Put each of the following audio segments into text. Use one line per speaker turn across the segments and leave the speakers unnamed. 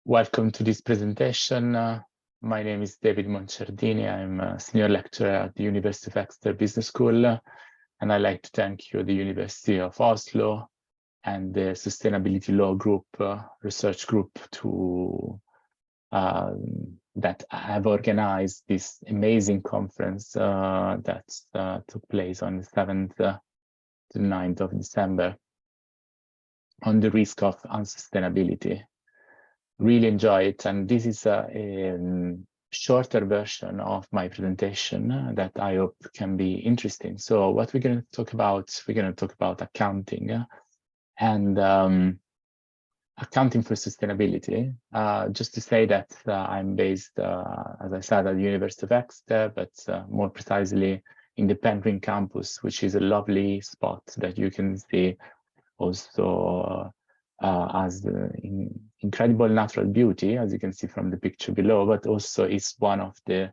Welcome to this presentation. My name is David Monciardini. I'm a senior lecturer at the University of Exeter Business School, and I'd like to thank you, the University of Oslo, and the Sustainability Law Group, research group, that have organized this amazing conference that took place on the 7th to 9th of December on the risk of unsustainability. Really enjoy it, and this is a shorter version of my presentation that I hope can be interesting. So what we're going to talk about accounting and accounting for sustainability. Just to say that I'm based, as I said, at the University of Exeter, but more precisely in the Penguin campus, which is a lovely spot that you can see also as incredible natural beauty, as you can see from the picture below, but also it's one of the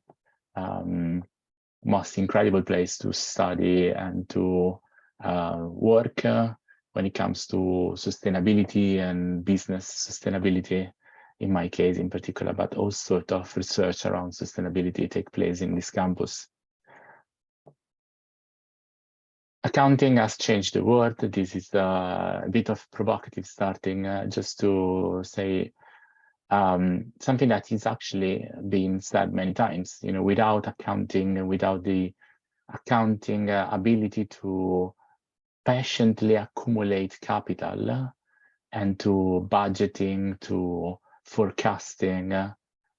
most incredible place to study and to work when it comes to sustainability and business sustainability, in my case in particular, but all sort of research around sustainability take place in this campus. Accounting has changed the world. This is a bit of provocative starting, just to say something that is actually being said many times. You know, without accounting, without the accounting ability to patiently accumulate capital and to budgeting, to forecasting,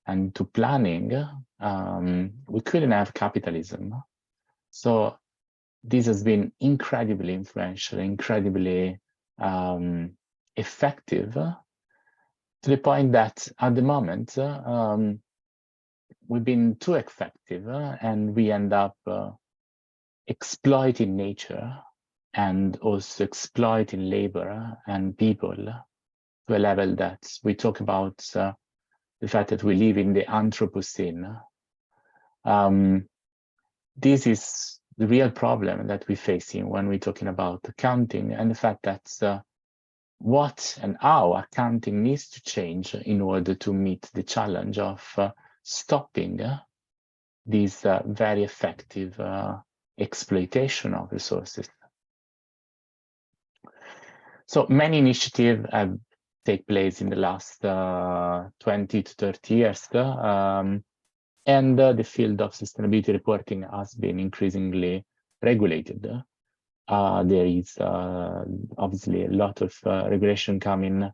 and to planning, we couldn't have capitalism. So this has been incredibly influential, incredibly effective, to the point that at the moment we've been too effective and we end up exploiting nature and also exploiting labor and people to a level that we talk about the fact that we live in the Anthropocene. This is the real problem that we're facing when we're talking about accounting, and the fact that what and how accounting needs to change in order to meet the challenge of stopping this very effective exploitation of resources. So many initiatives have taken place in the last 20 to 30 years. And the field of sustainability reporting has been increasingly regulated. There is obviously a lot of regulation coming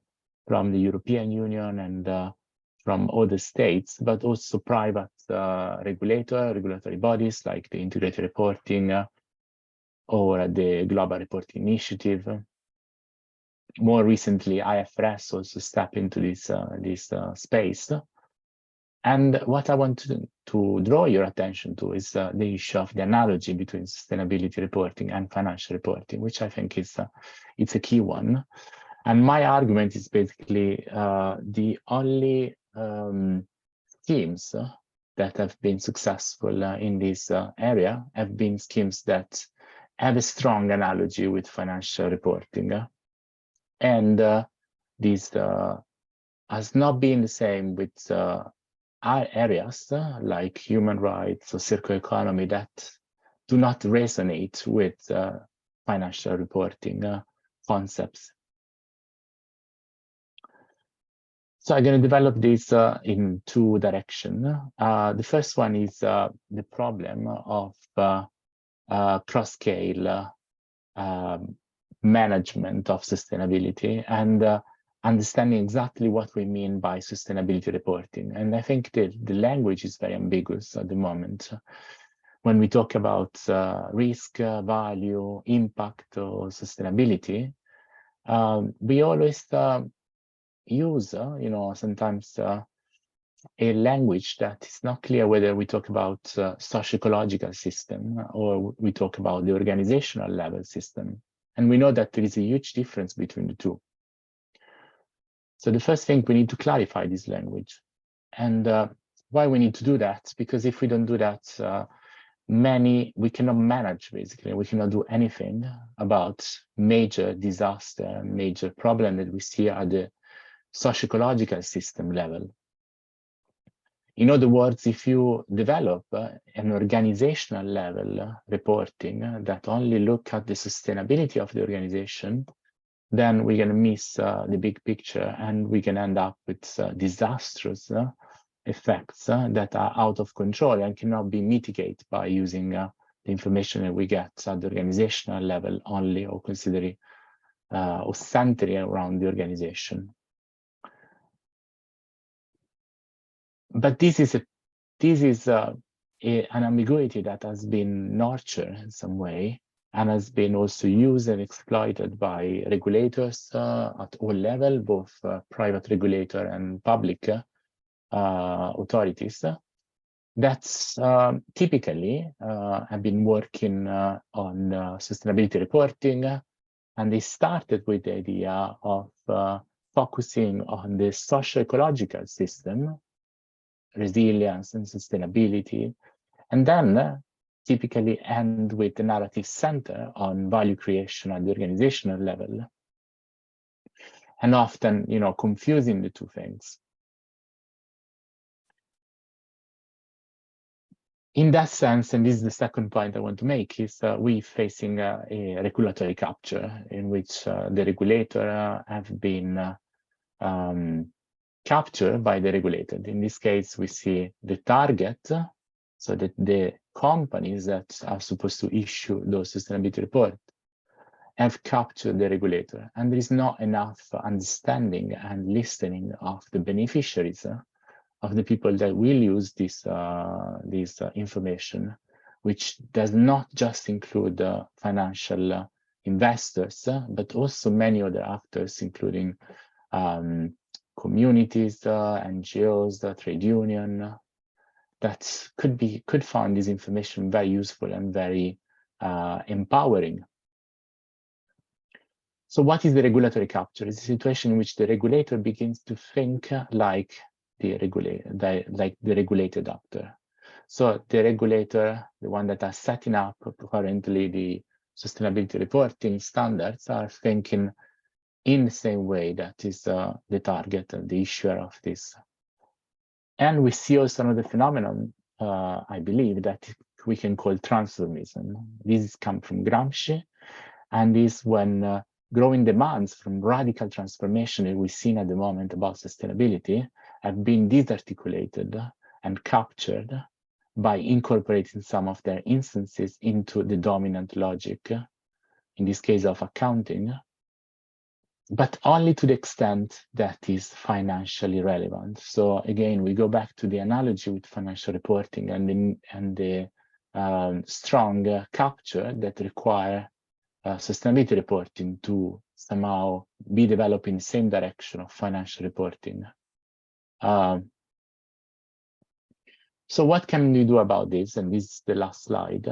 from the European Union and from other states, but also private regulatory bodies like the Integrated Reporting or the Global Reporting Initiative. More recently, IFRS also stepped into this space. And what I want to draw your attention to is the issue of the analogy between sustainability reporting and financial reporting, which I think is it's a key one. And my argument is basically the only schemes that have been successful in this area have been schemes that have a strong analogy with financial reporting. And this has not been the same with areas like human rights or circular economy that do not resonate with financial reporting concepts. So I'm going to develop this in two directions. The first one is the problem of cross-scale management of sustainability and understanding exactly what we mean by sustainability reporting. And I think the language is very ambiguous at the moment. When we talk about risk, value, impact, or sustainability, we always use, sometimes a language that is not clear whether we talk about socio-ecological system or we talk about the organizational level system. And we know that there is a huge difference between the two. So the first thing, we need to clarify this language. And why we need to do that? Because if we don't do that, we cannot manage, basically. We cannot do anything about major disaster, major problem that we see at the socio-ecological system level. In other words, if you develop an organizational level reporting that only look at the sustainability of the organization, then we're going to miss the big picture, and we can end up with disastrous effects that are out of control and cannot be mitigated by using the information that we get at the organizational level only, or considering or centering around the organization. But this is an ambiguity that has been nurtured in some way, and has been also used and exploited by regulators at all levels, both private regulator and public authorities. That's typically have been working on sustainability reporting, and they started with the idea of focusing on the socio-ecological system, resilience and sustainability, and then typically end with the narrative center on value creation at the organizational level, and often, confusing the two things. In that sense, and this is the second point I want to make, is we facing a regulatory capture in which the regulator have been captured by the regulated. In this case, we see the target, so that the companies that are supposed to issue those sustainability reports have captured the regulator, and there is not enough understanding and listening of the beneficiaries, of the people that will use this information, which does not just include financial investors, but also many other actors, including communities, NGOs, trade union, that could find this information very useful and very empowering. So what is the regulatory capture? It's a situation in which the regulator begins to think like the regulated actor. So the regulator, the one that are setting up currently the sustainability reporting standards, are thinking in the same way that is the target and the issuer of this. And we see also another phenomenon, I believe, that we can call transformism. This comes from Gramsci, and is when growing demands from radical transformation that we've seen at the moment about sustainability have been disarticulated and captured by incorporating some of their instances into the dominant logic, in this case of accounting, but only to the extent that is financially relevant. So again, we go back to the analogy with financial reporting and the strong capture that require sustainability reporting to somehow be developed in the same direction of financial reporting. So what can we do about this? And this is the last slide.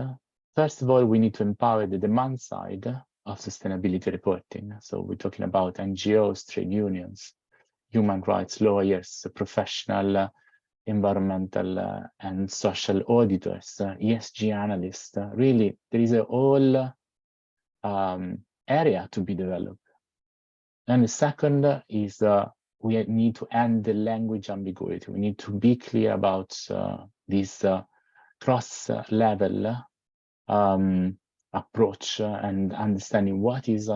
First of all, we need to empower the demand side of sustainability reporting. So we're talking about NGOs, trade unions, human rights lawyers, professional environmental and social auditors, ESG analysts. Really, there is a whole area to be developed. And the second is we need to end the language ambiguity. We need to be clear about this cross-level approach and understanding what is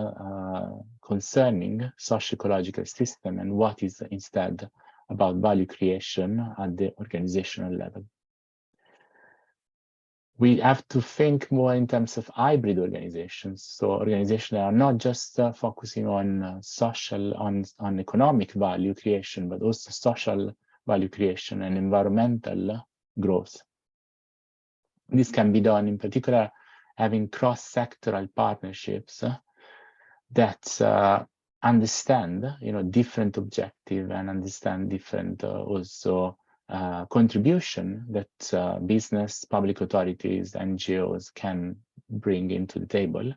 concerning socio-ecological system and what is instead about value creation at the organizational level. We have to think more in terms of hybrid organizations. So organizations are not just focusing on social, on economic value creation, but also social value creation and environmental growth. This can be done in particular having cross-sectoral partnerships that understand, different objectives and understand different also contribution that business, public authorities, NGOs can bring into the table.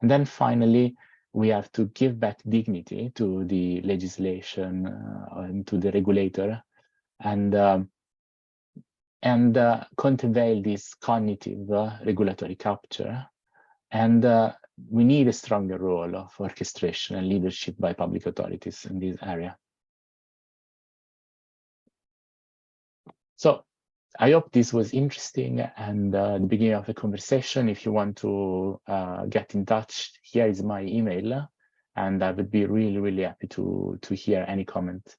And then finally, we have to give back dignity to the legislation and to the regulator, and countervail this cognitive regulatory capture. And we need a stronger role of orchestration and leadership by public authorities in this area. So I hope this was interesting and the beginning of the conversation. If you want to get in touch, here is my email, and I would be really, really happy to hear any comment.